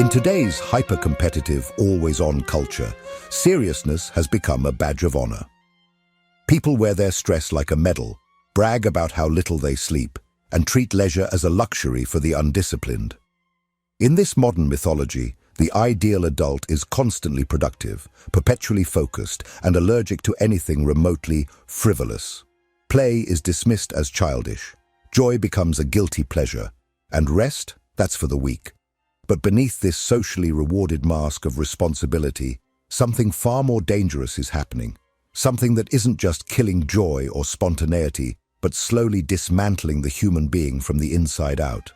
In today's hyper-competitive, always-on culture, seriousness has become a badge of honor. People wear their stress like a medal, brag about how little they sleep, and treat leisure as a luxury for the undisciplined. In this modern mythology, the ideal adult is constantly productive, perpetually focused, and allergic to anything remotely frivolous. Play is dismissed as childish. Joy becomes a guilty pleasure, and rest, that's for the weak. But beneath this socially rewarded mask of responsibility, something far more dangerous is happening. Something that isn't just killing joy or spontaneity, but slowly dismantling the human being from the inside out.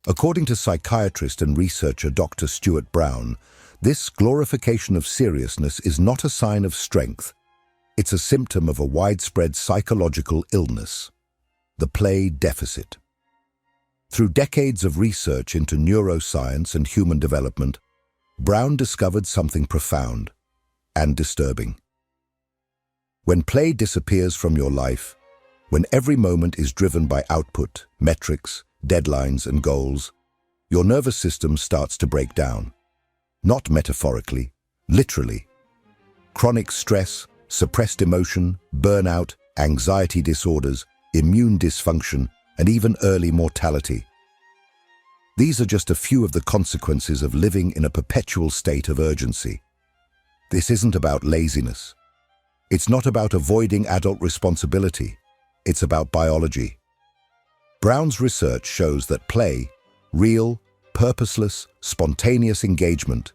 According to psychiatrist and researcher Dr. Stuart Brown, this glorification of seriousness is not a sign of strength. It's a symptom of a widespread psychological illness, the play deficit. Through decades of research into neuroscience and human development, Brown discovered something profound and disturbing. When play disappears from your life, when every moment is driven by output, metrics, deadlines, and goals, your nervous system starts to break down. Not metaphorically, literally. Chronic stress, suppressed emotion, burnout, anxiety disorders, immune dysfunction, and even early mortality. These are just a few of the consequences of living in a perpetual state of urgency. This isn't about laziness. It's not about avoiding adult responsibility. It's about biology. Brown's research shows that play, real, purposeless, spontaneous engagement,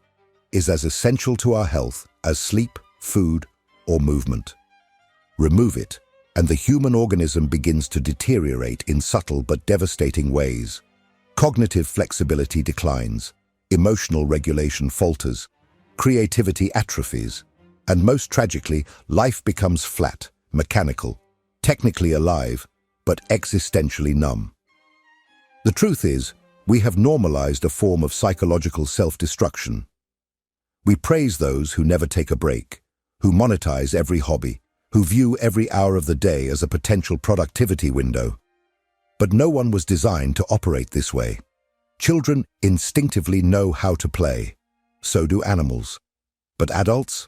is as essential to our health as sleep, food, or movement. Remove it, and the human organism begins to deteriorate in subtle but devastating ways. Cognitive flexibility declines, emotional regulation falters, creativity atrophies, and most tragically, life becomes flat, mechanical, technically alive, but existentially numb. The truth is, we have normalized a form of psychological self-destruction. We praise those who never take a break, who monetize every hobby, who view every hour of the day as a potential productivity window. But no one was designed to operate this way. Children instinctively know how to play. So do animals. But adults?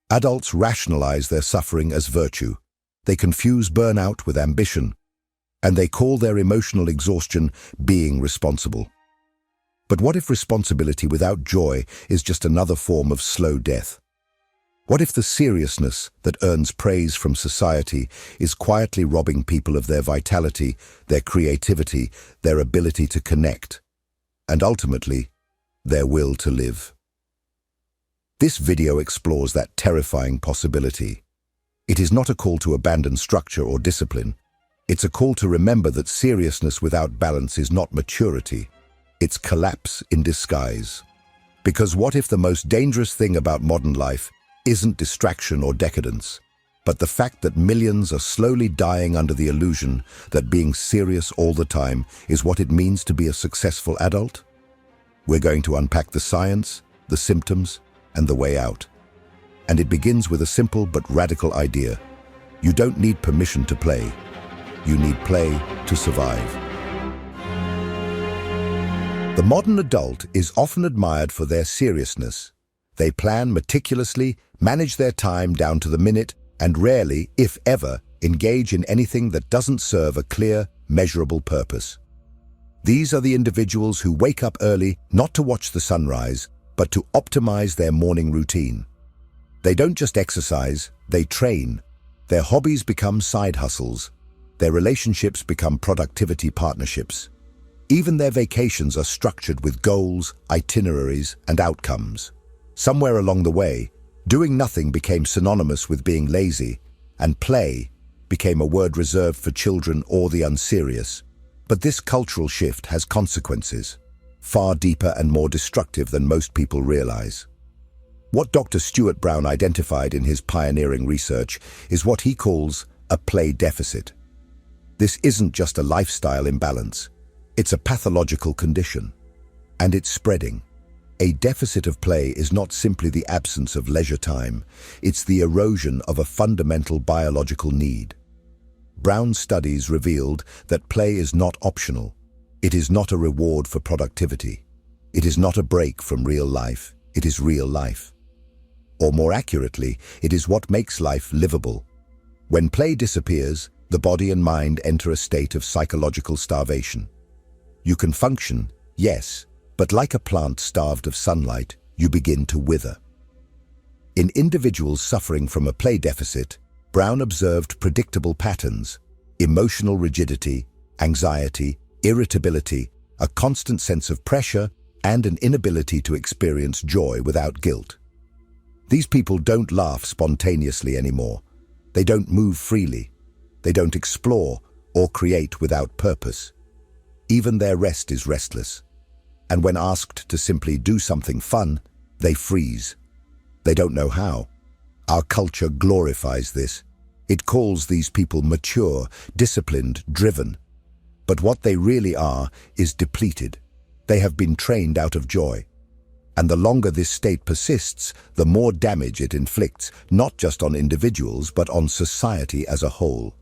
Adults rationalize their suffering as virtue. They confuse burnout with ambition, and they call their emotional exhaustion being responsible. But what if responsibility without joy is just another form of slow death? What if the seriousness that earns praise from society is quietly robbing people of their vitality, their creativity, their ability to connect, and ultimately, their will to live? This video explores that terrifying possibility. It is not a call to abandon structure or discipline. It's a call to remember that seriousness without balance is not maturity. It's collapse in disguise. Because what if the most dangerous thing about modern life isn't distraction or decadence, but the fact that millions are slowly dying under the illusion that being serious all the time is what it means to be a successful adult? We're going to unpack the science, the symptoms, and the way out. And it begins with a simple but radical idea. You don't need permission to play. You need play to survive. The modern adult is often admired for their seriousness. They plan meticulously, manage their time down to the minute, and rarely, if ever, engage in anything that doesn't serve a clear, measurable purpose. These are the individuals who wake up early not to watch the sunrise, but to optimize their morning routine. They don't just exercise, they train. Their hobbies become side hustles. Their relationships become productivity partnerships. Even their vacations are structured with goals, itineraries, and outcomes. Somewhere along the way, doing nothing became synonymous with being lazy, and play became a word reserved for children or the unserious. But this cultural shift has consequences, far deeper and more destructive than most people realize. What Dr. Stuart Brown identified in his pioneering research is what he calls a play deficit. This isn't just a lifestyle imbalance, it's a pathological condition, and it's spreading. A deficit of play is not simply the absence of leisure time, it's the erosion of a fundamental biological need. Brown's studies revealed that play is not optional. It is not a reward for productivity. It is not a break from real life, it is real life. Or more accurately, it is what makes life livable. When play disappears, the body and mind enter a state of psychological starvation. You can function, yes, but like a plant starved of sunlight, you begin to wither. In individuals suffering from a play deficit, Brown observed predictable patterns: emotional rigidity, anxiety, irritability, a constant sense of pressure, and an inability to experience joy without guilt. These people don't laugh spontaneously anymore. They don't move freely. They don't explore or create without purpose. Even their rest is restless. And when asked to simply do something fun, they freeze. They don't know how. Our culture glorifies this. It calls these people mature, disciplined, driven. But what they really are is depleted. They have been trained out of joy. And the longer this state persists, the more damage it inflicts, not just on individuals, but on society as a whole.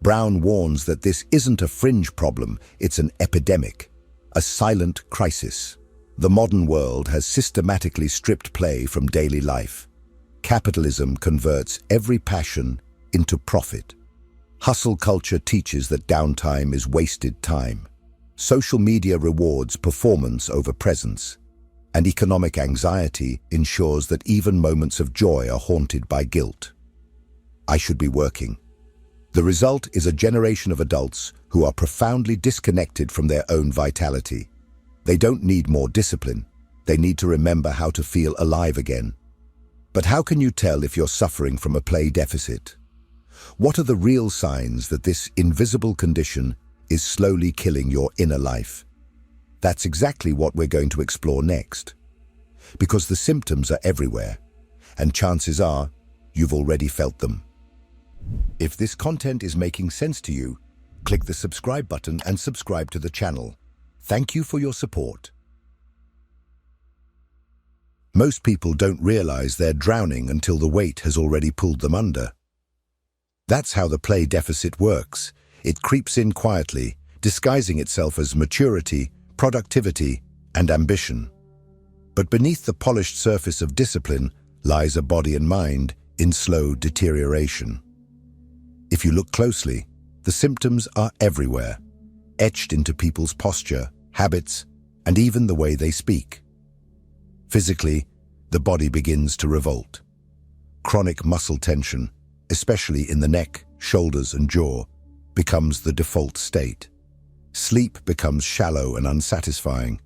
Brown warns that this isn't a fringe problem, it's an epidemic, a silent crisis. The modern world has systematically stripped play from daily life. Capitalism converts every passion into profit. Hustle culture teaches that downtime is wasted time. Social media rewards performance over presence. And economic anxiety ensures that even moments of joy are haunted by guilt. I should be working. The result is a generation of adults who are profoundly disconnected from their own vitality. They don't need more discipline. They need to remember how to feel alive again. But how can you tell if you're suffering from a play deficit? What are the real signs that this invisible condition is slowly killing your inner life? That's exactly what we're going to explore next. Because the symptoms are everywhere, and chances are you've already felt them. If this content is making sense to you, click the subscribe button and subscribe to the channel. Thank you for your support. Most people don't realize they're drowning until the weight has already pulled them under. That's how the play deficit works. It creeps in quietly, disguising itself as maturity, productivity, and ambition. But beneath the polished surface of discipline lies a body and mind in slow deterioration. If you look closely, the symptoms are everywhere, etched into people's posture, habits, and even the way they speak. Physically, the body begins to revolt. Chronic muscle tension, especially in the neck, shoulders, and jaw, becomes the default state. Sleep becomes shallow and unsatisfying.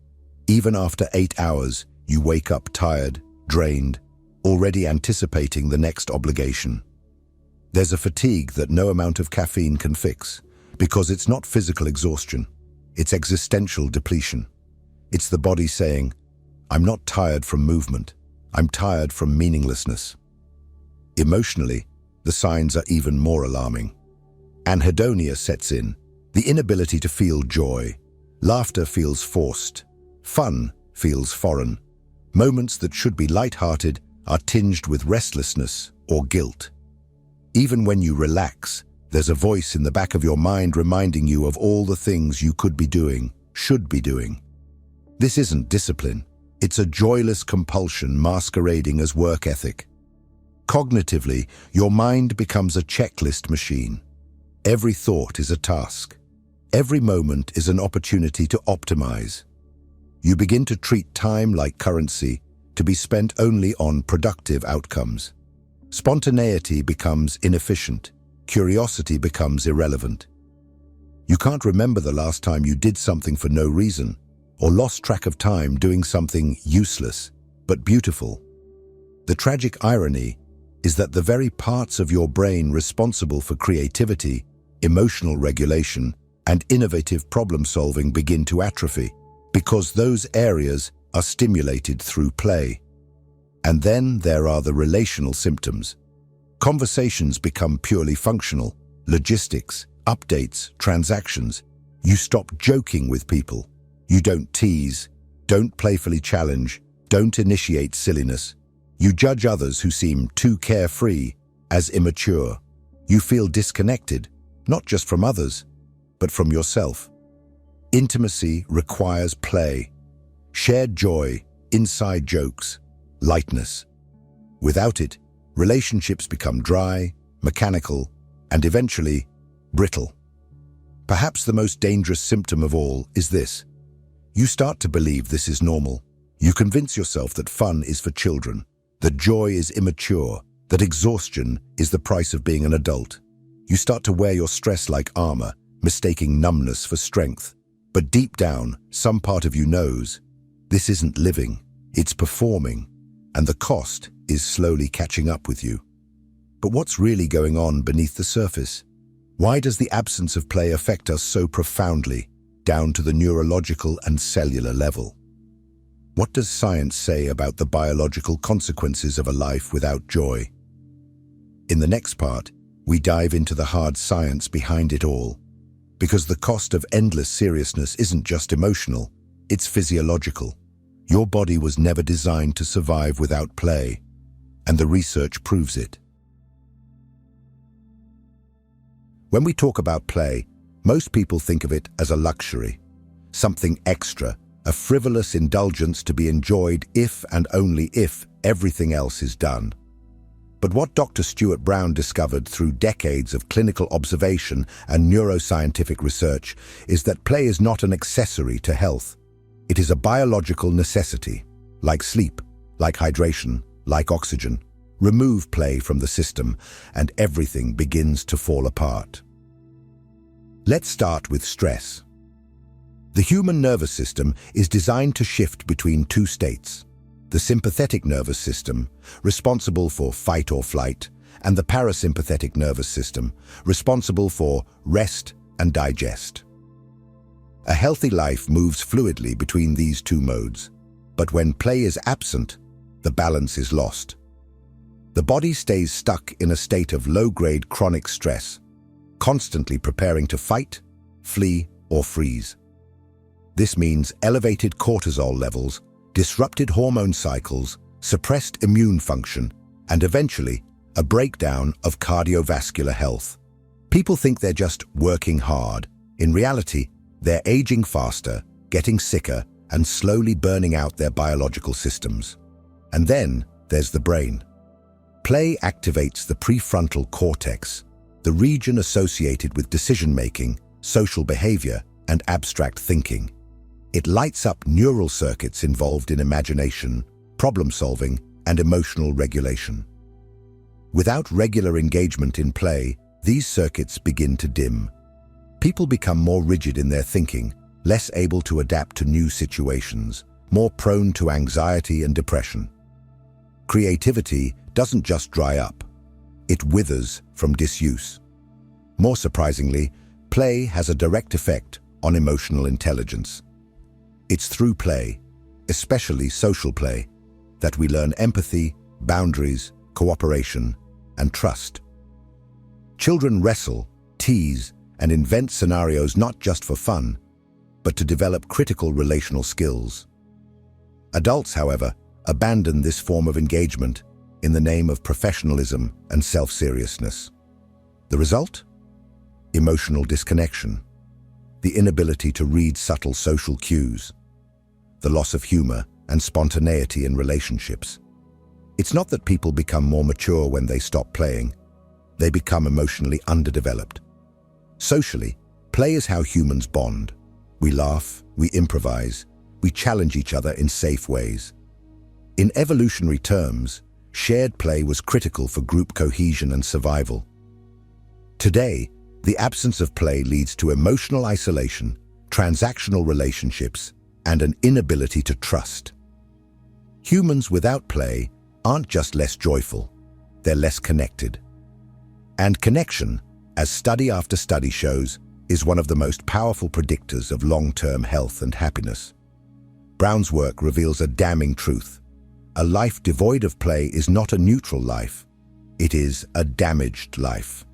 Even after 8 hours, you wake up tired, drained, already anticipating the next obligation. There's a fatigue that no amount of caffeine can fix, because it's not physical exhaustion, it's existential depletion. It's the body saying, I'm not tired from movement, I'm tired from meaninglessness. Emotionally, the signs are even more alarming. Anhedonia sets in, the inability to feel joy. Laughter feels forced. Fun feels foreign. Moments that should be light-hearted are tinged with restlessness or guilt. Even when you relax, there's a voice in the back of your mind reminding you of all the things you could be doing, should be doing. This isn't discipline. It's a joyless compulsion masquerading as work ethic. Cognitively, your mind becomes a checklist machine. Every thought is a task. Every moment is an opportunity to optimize. You begin to treat time like currency, to be spent only on productive outcomes. Spontaneity becomes inefficient. Curiosity becomes irrelevant. You can't remember the last time you did something for no reason, or lost track of time doing something useless, but beautiful. The tragic irony is that the very parts of your brain responsible for creativity, emotional regulation, and innovative problem-solving begin to atrophy, because those areas are stimulated through play. And then there are the relational symptoms. Conversations become purely functional, logistics, updates, transactions. You stop joking with people. You don't tease, don't playfully challenge, don't initiate silliness. You judge others who seem too carefree as immature. You feel disconnected, not just from others, but from yourself. Intimacy requires play. shared joy, inside jokes, lightness. Without it, relationships become dry, mechanical, and eventually brittle. Perhaps the most dangerous symptom of all is this. You start to believe this is normal. You convince yourself that fun is for children, that joy is immature, that exhaustion is the price of being an adult. You start to wear your stress like armor, mistaking numbness for strength. But deep down, some part of you knows this isn't living, it's performing, and the cost is slowly catching up with you. But what's really going on beneath the surface? Why does the absence of play affect us so profoundly, down to the neurological and cellular level? What does science say about the biological consequences of a life without joy? In the next part, we dive into the hard science behind it all, because the cost of endless seriousness isn't just emotional, it's physiological. Your body was never designed to survive without play, and the research proves it. When we talk about play, most people think of it as a luxury, something extra, a frivolous indulgence to be enjoyed if and only if everything else is done. But what Dr. Stuart Brown discovered through decades of clinical observation and neuroscientific research is that play is not an accessory to health. It is a biological necessity, like sleep, like hydration, like oxygen. Remove play from the system, and everything begins to fall apart. Let's start with stress. The human nervous system is designed to shift between two states: the sympathetic nervous system, responsible for fight or flight, and the parasympathetic nervous system, responsible for rest and digest. A healthy life moves fluidly between these two modes, but when play is absent, the balance is lost. The body stays stuck in a state of low-grade chronic stress, constantly preparing to fight, flee, or freeze. This means elevated cortisol levels, disrupted hormone cycles, suppressed immune function, and eventually, a breakdown of cardiovascular health. People think they're just working hard. In reality, they're aging faster, getting sicker, and slowly burning out their biological systems. And then there's the brain. Play activates the prefrontal cortex, the region associated with decision-making, social behavior, and abstract thinking. It lights up neural circuits involved in imagination, problem-solving, and emotional regulation. Without regular engagement in play, these circuits begin to dim. People become more rigid in their thinking, less able to adapt to new situations, more prone to anxiety and depression. Creativity doesn't just dry up, it withers from disuse. More surprisingly, play has a direct effect on emotional intelligence. It's through play, especially social play, that we learn empathy, boundaries, cooperation, and trust. Children wrestle, tease, and invent scenarios not just for fun, but to develop critical relational skills. Adults, however, abandon this form of engagement in the name of professionalism and self-seriousness. The result? Emotional disconnection, the inability to read subtle social cues, the loss of humor and spontaneity in relationships. It's not that people become more mature when they stop playing. They become emotionally underdeveloped. Socially, play is how humans bond. We laugh, we improvise, we challenge each other in safe ways. In evolutionary terms, shared play was critical for group cohesion and survival. Today, the absence of play leads to emotional isolation, transactional relationships, and an inability to trust. Humans without play aren't just less joyful, they're less connected. And connection, as study after study shows, is one of the most powerful predictors of long-term health and happiness. Brown's work reveals a damning truth. A life devoid of play is not a neutral life. It is a damaged life.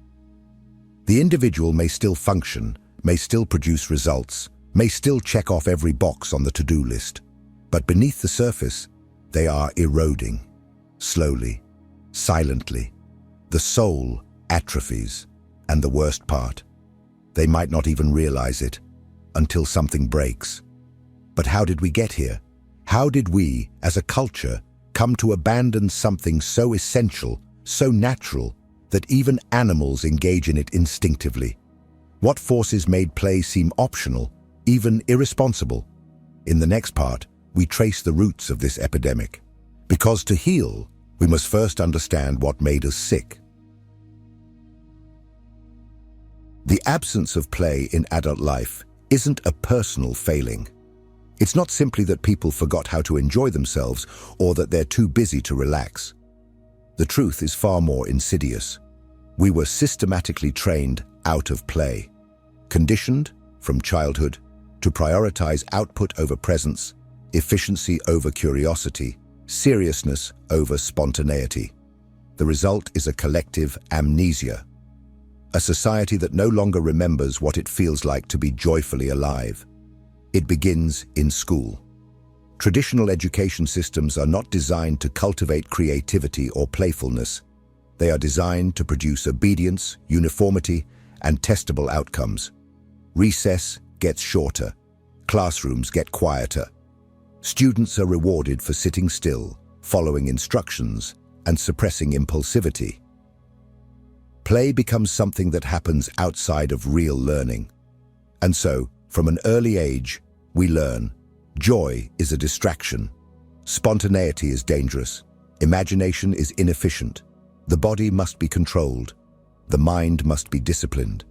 The individual may still function, may still produce results, may still check off every box on the to-do list, but beneath the surface, they are eroding, slowly, silently. The soul atrophies, and the worst part, they might not even realize it until something breaks. But how did we get here? How did we, as a culture, come to abandon something so essential, so natural, that even animals engage in it instinctively? What forces made play seem optional, even irresponsible? In the next part, we trace the roots of this epidemic. Because to heal, we must first understand what made us sick. The absence of play in adult life isn't a personal failing. It's not simply that people forgot how to enjoy themselves or that they're too busy to relax. The truth is far more insidious. We were systematically trained out of play, conditioned from childhood to prioritize output over presence, efficiency over curiosity, seriousness over spontaneity. The result is a collective amnesia, a society that no longer remembers what it feels like to be joyfully alive. It begins in school. Traditional education systems are not designed to cultivate creativity or playfulness. They are designed to produce obedience, uniformity, and testable outcomes. Recess gets shorter. Classrooms get quieter. Students are rewarded for sitting still, following instructions, and suppressing impulsivity. Play becomes something that happens outside of real learning. And so, from an early age, we learn joy is a distraction. Spontaneity is dangerous. Imagination is inefficient. The body must be controlled. The mind must be disciplined.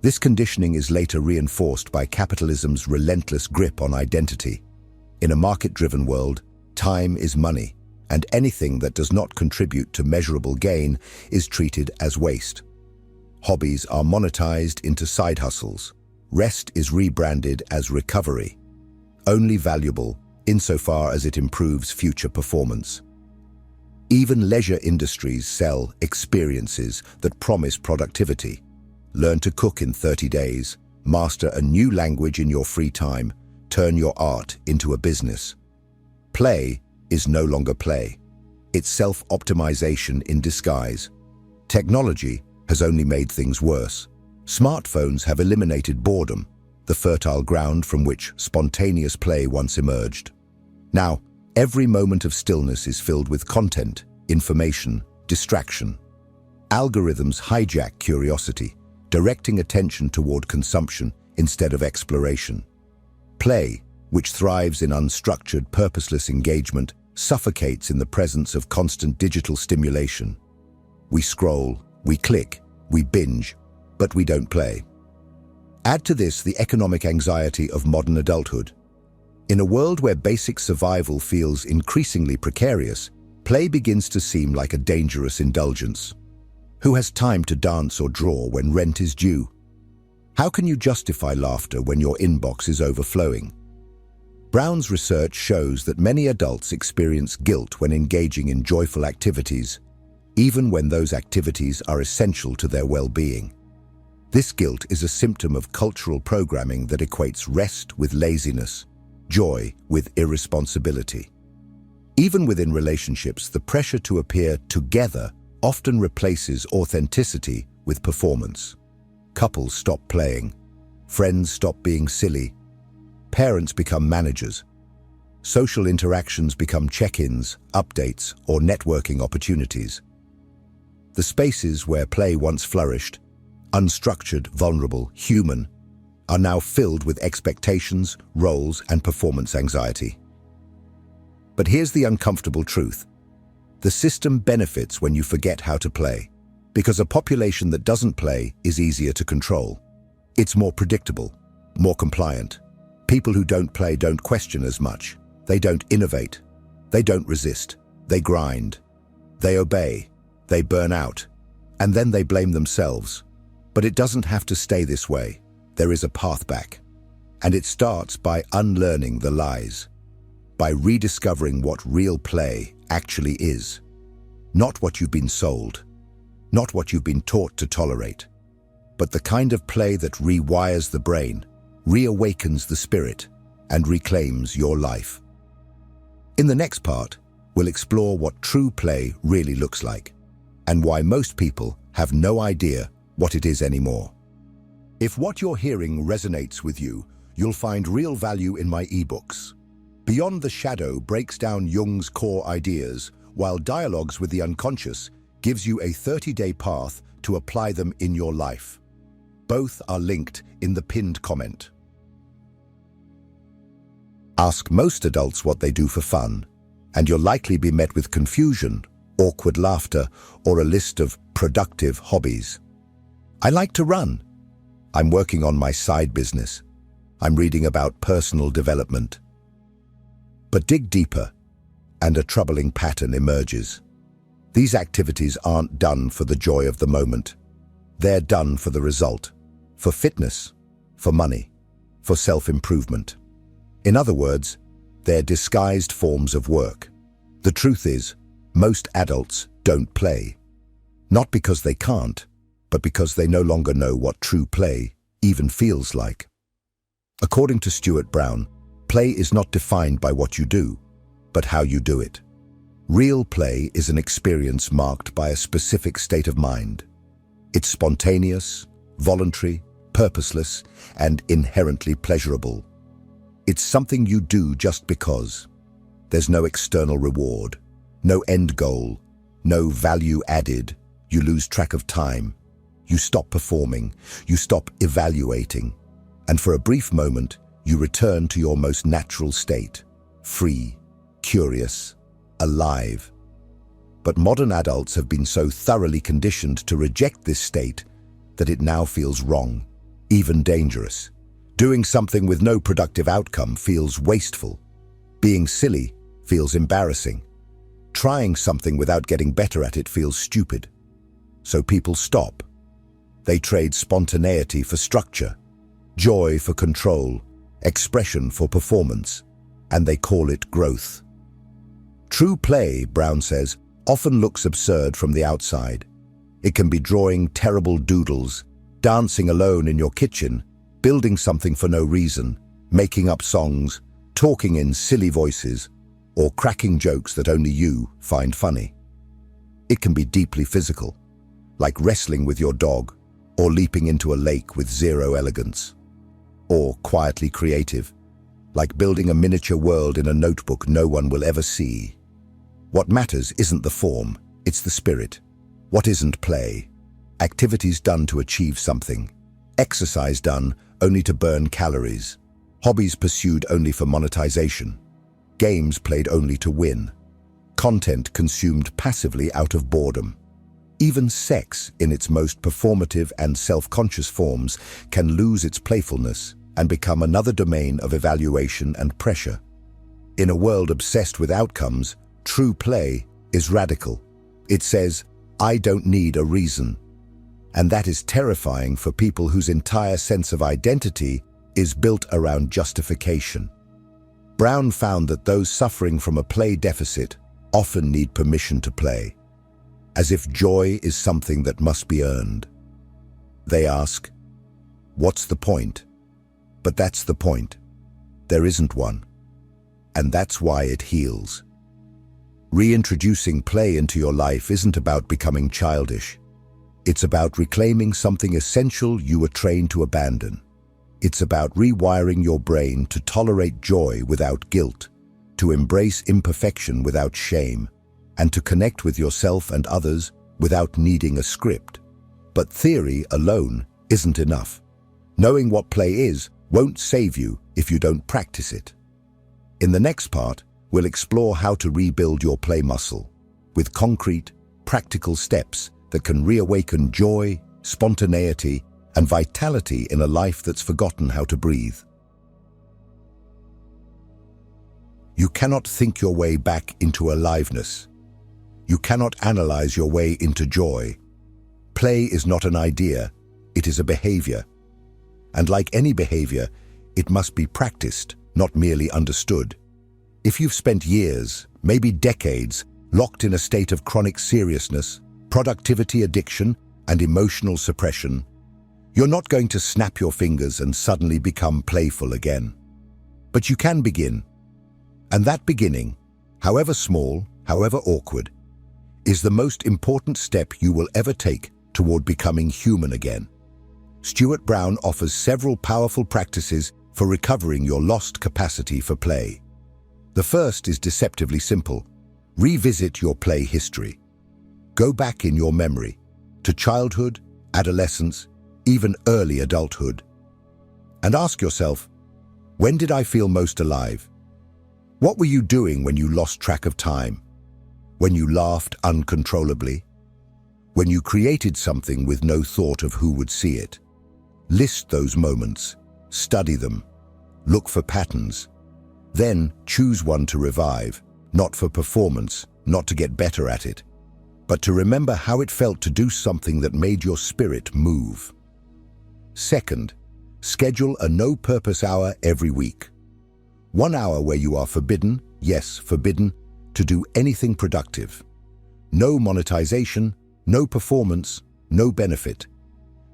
This conditioning is later reinforced by capitalism's relentless grip on identity. In a market-driven world, time is money, and anything that does not contribute to measurable gain is treated as waste. Hobbies are monetized into side hustles. Rest is rebranded as recovery, only valuable insofar as it improves future performance. Even leisure industries sell experiences that promise productivity. Learn to cook in 30 days, master a new language in your free time, turn your art into a business. Play is no longer play. It's self-optimization in disguise. Technology has only made things worse. Smartphones have eliminated boredom, the fertile ground from which spontaneous play once emerged. Now, every moment of stillness is filled with content, information, distraction. Algorithms hijack curiosity, directing attention toward consumption instead of exploration. Play, which thrives in unstructured, purposeless engagement, suffocates in the presence of constant digital stimulation. We scroll, we click, we binge, but we don't play. Add to this the economic anxiety of modern adulthood. In a world where basic survival feels increasingly precarious, play begins to seem like a dangerous indulgence. Who has time to dance or draw when rent is due? How can you justify laughter when your inbox is overflowing? Brown's research shows that many adults experience guilt when engaging in joyful activities, even when those activities are essential to their well-being. This guilt is a symptom of cultural programming that equates rest with laziness, joy with irresponsibility. Even within relationships, the pressure to appear together often replaces authenticity with performance. Couples stop playing, friends stop being silly, parents become managers. Social interactions become check-ins, updates, or networking opportunities. The spaces where play once flourished, unstructured, vulnerable, human, are now filled with expectations, roles, and performance anxiety. But here's the uncomfortable truth. The system benefits when you forget how to play, because a population that doesn't play is easier to control. It's more predictable, more compliant. People who don't play don't question as much. They don't innovate. They don't resist. They grind. They obey. They burn out. And then they blame themselves. But it doesn't have to stay this way. There is a path back. And it starts by unlearning the lies, by rediscovering what real play actually is. Not what you've been sold, not what you've been taught to tolerate, but the kind of play that rewires the brain, reawakens the spirit, and reclaims your life. In the next part, we'll explore what true play really looks like, and why most people have no idea what it is anymore. If what you're hearing resonates with you, you'll find real value in my ebooks. Beyond the Shadow breaks down Jung's core ideas, while Dialogues with the Unconscious gives you a 30-day path to apply them in your life. Both are linked in the pinned comment. Ask most adults what they do for fun, and you'll likely be met with confusion, awkward laughter, or a list of productive hobbies. I like to run. I'm working on my side business. I'm reading about personal development. But dig deeper, and a troubling pattern emerges. These activities aren't done for the joy of the moment. They're done for the result, for fitness, for money, for self-improvement. In other words, they're disguised forms of work. The truth is, most adults don't play. Not because they can't, but because they no longer know what true play even feels like. According to Stuart Brown, play is not defined by what you do, but how you do it. Real play is an experience marked by a specific state of mind. It's spontaneous, voluntary, purposeless, and inherently pleasurable. It's something you do just because. There's no external reward, no end goal, no value added. You lose track of time. You stop performing. You stop evaluating. And for a brief moment, you return to your most natural state, free, curious, alive. But modern adults have been so thoroughly conditioned to reject this state that it now feels wrong, even dangerous. Doing something with no productive outcome feels wasteful. Being silly feels embarrassing. Trying something without getting better at it feels stupid. So people stop. They trade spontaneity for structure, joy for control, expression for performance, and they call it growth. True play, Brown says, often looks absurd from the outside. It can be drawing terrible doodles, dancing alone in your kitchen, building something for no reason, making up songs, talking in silly voices, or cracking jokes that only you find funny. It can be deeply physical, like wrestling with your dog, or leaping into a lake with zero elegance. Or quietly creative, like building a miniature world in a notebook no one will ever see. What matters isn't the form, it's the spirit. What isn't play? Activities done to achieve something. Exercise done only to burn calories. Hobbies pursued only for monetization. Games played only to win. Content consumed passively out of boredom. Even sex, in its most performative and self-conscious forms, can lose its playfulness and become another domain of evaluation and pressure. In a world obsessed with outcomes, true play is radical. It says, I don't need a reason. And that is terrifying for people whose entire sense of identity is built around justification. Brown found that those suffering from a play deficit often need permission to play, as if joy is something that must be earned. They ask, what's the point? But that's the point. There isn't one. And that's why it heals. Reintroducing play into your life isn't about becoming childish. It's about reclaiming something essential you were trained to abandon. It's about rewiring your brain to tolerate joy without guilt, to embrace imperfection without shame, and to connect with yourself and others without needing a script. But theory alone isn't enough. Knowing what play is won't save you if you don't practice it. In the next part, we'll explore how to rebuild your play muscle with concrete, practical steps that can reawaken joy, spontaneity, and vitality in a life that's forgotten how to breathe. You cannot think your way back into aliveness. You cannot analyze your way into joy. Play is not an idea, it is a behavior. And like any behavior, it must be practiced, not merely understood. If you've spent years, maybe decades, locked in a state of chronic seriousness, productivity addiction, and emotional suppression, you're not going to snap your fingers and suddenly become playful again. But you can begin. And that beginning, however small, however awkward, is the most important step you will ever take toward becoming human again. Stuart Brown offers several powerful practices for recovering your lost capacity for play. The first is deceptively simple. Revisit your play history. Go back in your memory to childhood, adolescence, even early adulthood, and ask yourself, when did I feel most alive? What were you doing when you lost track of time? When you laughed uncontrollably? When you created something with no thought of who would see it? List those moments, study them, look for patterns. Then choose one to revive, not for performance, not to get better at it, but to remember how it felt to do something that made your spirit move. Second, schedule a no-purpose hour every week. 1 hour where you are forbidden, yes, forbidden, to do anything productive. No monetization, no performance, no benefit.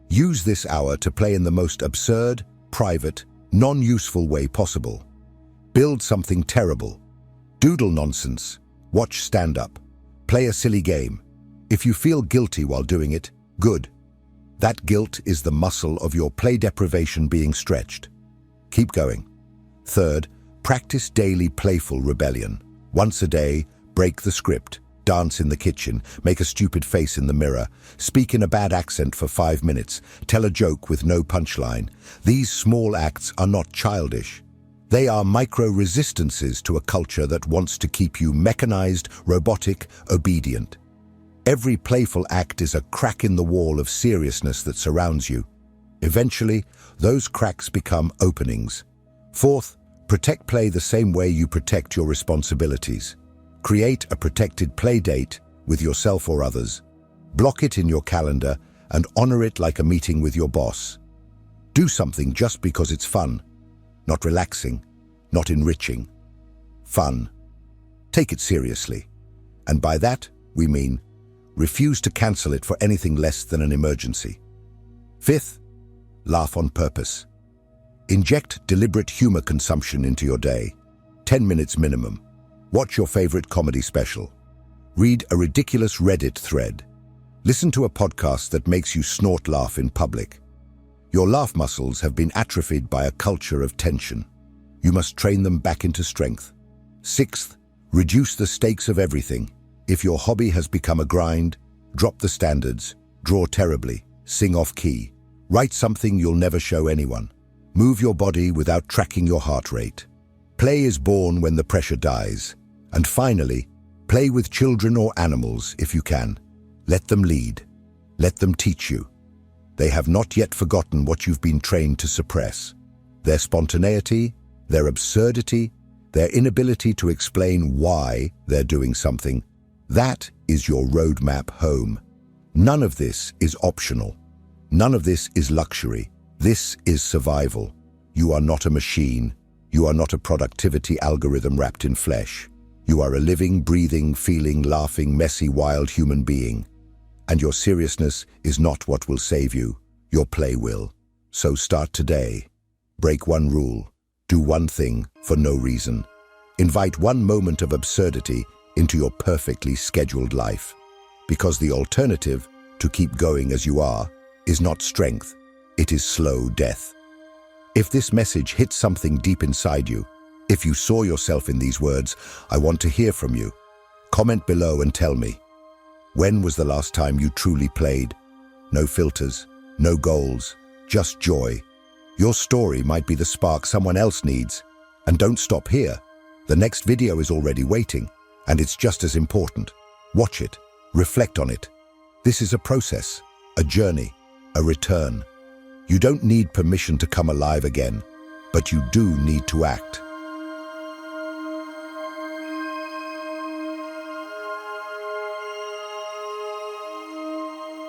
Use this hour to play in the most absurd, private, non-useful way possible. Build something terrible. Doodle nonsense. Watch stand-up. Play a silly game. If you feel guilty while doing it, good. That guilt is the muscle of your play deprivation being stretched. Keep going. Third, practice daily playful rebellion. Once a day, break the script, dance in the kitchen, make a stupid face in the mirror, speak in a bad accent for 5 minutes, tell a joke with no punchline. These small acts are not childish. They are micro-resistances to a culture that wants to keep you mechanized, robotic, obedient. Every playful act is a crack in the wall of seriousness that surrounds you. Eventually, those cracks become openings. Fourth, protect play the same way you protect your responsibilities. Create a protected play date with yourself or others. Block it in your calendar and honor it like a meeting with your boss. Do something just because it's fun, not relaxing, not enriching. Fun. Take it seriously. And by that, we mean refuse to cancel it for anything less than an emergency. Fifth, laugh on purpose. Inject deliberate humor consumption into your day. 10 minutes minimum. Watch your favorite comedy special. Read a ridiculous Reddit thread. Listen to a podcast that makes you snort laugh in public. Your laugh muscles have been atrophied by a culture of tension. You must train them back into strength. Sixth, reduce the stakes of everything. If your hobby has become a grind, drop the standards, draw terribly, sing off key, write something you'll never show anyone. Move your body without tracking your heart rate. Play is born when the pressure dies. And finally, play with children or animals if you can. Let them lead. Let them teach you. They have not yet forgotten what you've been trained to suppress. Their spontaneity, their absurdity, their inability to explain why they're doing something. That is your roadmap home. None of this is optional. None of this is luxury. This is survival. You are not a machine. You are not a productivity algorithm wrapped in flesh. You are a living, breathing, feeling, laughing, messy, wild human being. And your seriousness is not what will save you. Your play will. So start today. Break one rule. Do one thing for no reason. Invite one moment of absurdity into your perfectly scheduled life. Because the alternative, to keep going as you are, is not strength. It is slow death. If this message hits something deep inside you, if you saw yourself in these words, I want to hear from you. Comment below and tell me. When was the last time you truly played? No filters, no goals, just joy. Your story might be the spark someone else needs. And don't stop here. The next video is already waiting, and it's just as important. Watch it, reflect on it. This is a process, a journey, a return. You don't need permission to come alive again, but you do need to act.